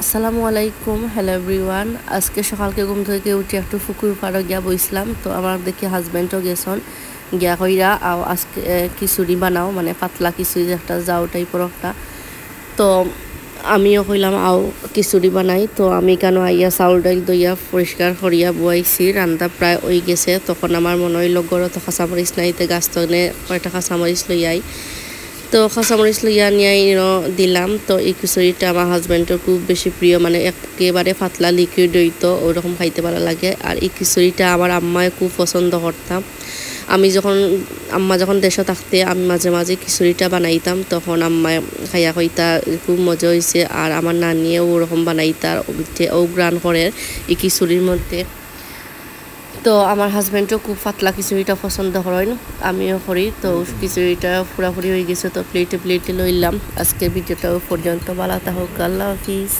আসসালামু আলাইকুম, hello everyone. আজকে সকালকে ঘুম থেকে উঠে একটু পুকুর পাড়ে গিয়া বইছিলাম। তো আমার দেখি হাজব্যান্ডও গেছন গিয়া কইরা আজকে খিচুড়ি বানাও, মানে পাতলা খিচুড়ি একটা যাও টাইপের একটা। তো আমিও কইলাম খিচুড়ি বানাই। তো আমি কেন আইয়া চাউল ডাইল দইয়া পরিষ্কার করিয়া বুয়াইছি, রান্না প্রায় হয়ে গেছে। তখন আমার মনে হইল গড়ত কাঁচামরিচ নাইতে গাছ তনে কয়টা কাঁচামরিচ লই আই। তো কাঁচামরিচ লইয়া নিয়ে দিলাম। তো এই খিচুড়িটা আমার হাজব্যান্ডের খুব বেশি প্রিয়, মানে একেবারে পাতলা লিকুইড হইতো, ওরকম খাইতে ভালো লাগে। আর এই খিচুড়িটা আমার আম্মায় খুব পছন্দ করতাম। আমি যখন আম্মা যখন দেশে থাকতে আমি মাঝে মাঝে খিচুড়িটা বানাইতাম, তখন আম্মায় খাইয়া কইতা খুব মজা হয়েছে। আর আমার নানিয়েও ওরকম বানাইতার, ও গ্রান করে এই খিচুড়ির মধ্যে। তো আমার হাজব্যান্ডও খুব পাতলা খিচুড়িটা পছন্দ করেন, আমিও করি। তো খিচুড়িটা পুরাপুরি হয়ে গেছে, তো প্লেটে লইলাম। আজকের ভিডিওটাও পর্যন্ত ভালো থাকুক, আল্লাহ হাফিজ।